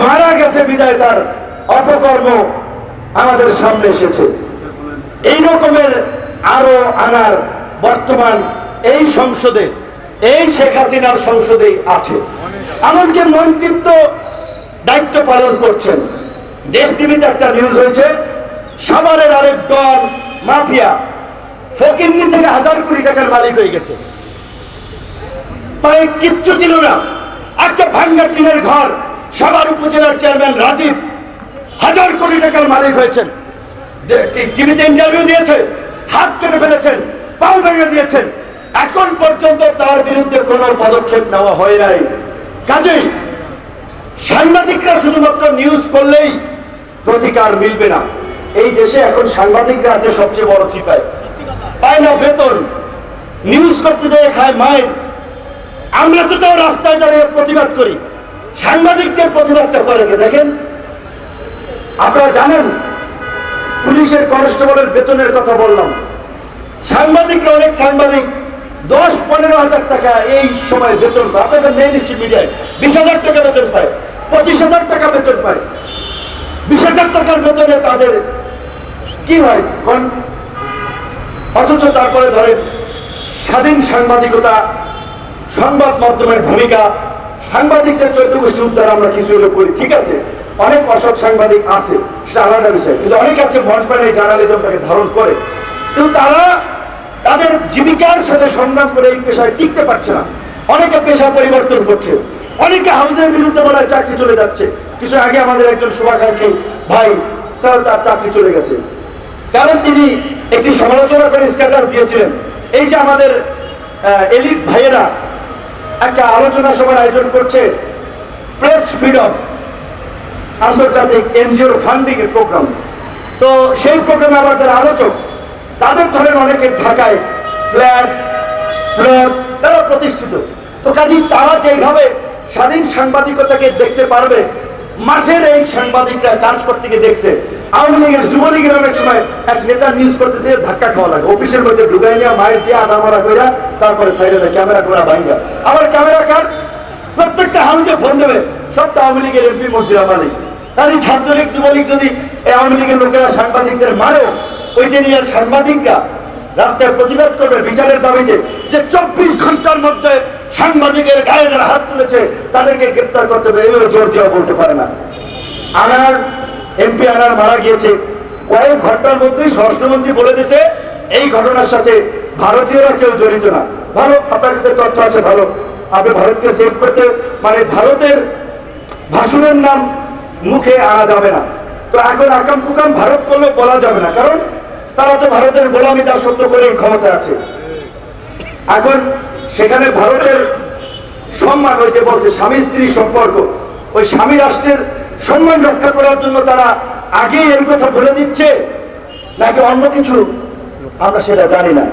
মারা গেছে বিদায় তার অপকর্ম আমাদের সামনে এসেছে। এই রকমের আরো আনার বর্তমান এই সংসদে, এই শেখ হাসিনার সংসদে আছে। এমনকি মন্ত্রিত্ব দায়িত্ব পালন করছেন। দেশ টিভিতে একটা নিউজ হয়েছে, সাভারের আরেক ডন মাফিয়া ফকিন্নি থেকে 1000 কোটি টাকার মালিক হয়ে গেছে। পায়ে কিচ্ছু ছিল না, একটা ভাঙ্গা টিনের ঘর। সাভার উপজেলার চেয়ারম্যান রাজীব 1000 কোটি টাকার মালিক হয়েছেন। টিভিতে ইন্টারভিউ দিয়েছে, হাত কেটে ফেলেছেন, পাও ভেঙে দিয়েছেন। এখন পর্যন্ত তার বিরুদ্ধে কোনো পদক্ষেপ নেওয়া হয় নাই। কাজেই সাংবাদিকরা শুধুমাত্র নিউজ করলেই প্রতিকার মিলবে না। এই দেশে এখন সাংবাদিকরা আছে সবচেয়ে বড় চিপায়, পায় না বেতন, নিউজ করতে যেয়ে খায় মায়ের। আমরা তো তাও রাস্তায় দাঁড়িয়ে প্রতিবাদ করি, সাংবাদিকদের প্রতিবাদটা করে কে দেখেন? আপনারা জানেন পুলিশের কনস্টেবলের বেতনের কথা বললাম, সাংবাদিকরা, অনেক সাংবাদিক 10-15 হাজার টাকা এই সময় বেতন পায়। আপনাদের মেইন স্ট্রিম মিডিয়ায় 20,000 টাকা বেতন পায়, 25,000 টাকা বেতন পায়। 20,000 টাকার বেতনে তাদের কি হয় কোন? অথচ তারপরে ধরেন স্বাধীন সাংবাদিকতা, সংবাদ মাধ্যমের ভূমিকা, সাংবাদিকদের 14 গোষ্ঠী উদ্ধার আমরা কিছু হলে করি, ঠিক আছে। অনেক অসৎ সাংবাদিক আছে, সেটা আলাদা বিষয়, কিন্তু অনেক আছে মন প্রাণে জার্নালিজমটাকে ধারণ করে, কিন্তু তারা তাদের জীবিকার সাথে সংগ্রাম করে এই পেশায় টিকতে পারছে না। অনেকে পেশা পরিবর্তন করছে, অনেকে হাউজের বিরুদ্ধে বলায় চাকরি চলে যাচ্ছে। কিছু আগে আমাদের একজন শুভাকাঙ্ক্ষী ভাই, তার চাকরি চলে গেছে, কারণ তিনি একটি সমালোচনা করে স্ট্যাটাস দিয়েছিলেন। এই যে আমাদের এলিট ভাইয়েরা একটা আলোচনা সভার আয়োজন করছে, প্রেস ফ্রিডম আন্তর্জাতিক এনজিওর ফান্ডিং এর প্রোগ্রাম। তো সেই প্রোগ্রামে আবার যারা আলোচক, তাদের ধরেন অনেকে ঢাকায় ফ্ল্যাট তারা প্রতিষ্ঠিত। তো কাজেই তারা যেভাবে স্বাধীন সাংবাদিকতাকে দেখতে পারবে, মাঠের এই সাংবাদিকরা কাজ করতে গিয়ে দেখছে আওয়ামী লীগের, যুবলীগের অনেক সময় এক নেতা নিউজ করতেছে, ধাক্কা খাওয়া লাগে, অফিসের মধ্যে ঢুকাই নিয়ে মায়ের দিয়ে আধা মারা কইরা তারপরে সাইডে ক্যামেরা করা ভাঙ্গা। আবার ক্যামেরা কার প্রত্যেকটা হাউসে ফোন দেবে, সব তো আওয়ামী লীগের এমপি মন্ত্রী আমাদের। তাই ছাত্রলীগ যুবলীগ যদি আওয়ামী লীগের লোকেরা সাংবাদিকদের মারেও, ওইটা নিয়ে সাংবাদিকরা রাস্তায় প্রতিবাদ করবে বিচারের দাবিতে, যে 24 ঘন্টার মধ্যে সাংবাদিকের গায়ে যারা হাত তুলেছে তাদেরকে গ্রেপ্তার করতে হবে, এভাবে জোর দেওয়া বলতে পারে না। আনার এমপি আনার মারা গিয়েছে, কয়েক ঘন্টার মধ্যেই স্বরাষ্ট্রমন্ত্রী বলে দিয়েছে এই ঘটনার সাথে ভারতীয়রা কেউ জড়িত না। ভালো, আপনার কাছে তথ্য আছে, ভালো, আপনি ভারতকে সেভ করতে, মানে ভারতের ভাষণের নাম মুখে আনা যাবে না। তো এখন আকাম কুকাম ভারত করলেও বলা যাবে না, কারণ তারা তো ভারতের গোলামি দাসত্ব করে ক্ষমতা আছে। এখন সেখানে ভারতের সম্মান হয়েছে, বলছে স্বামী স্ত্রীর সম্পর্ক, ওই স্বামী রাষ্ট্রের সম্মান রক্ষা করার জন্য তারা আগে এই কথা বলে দিচ্ছে নাকি অন্য কিছু, আমরা সেটা জানি না।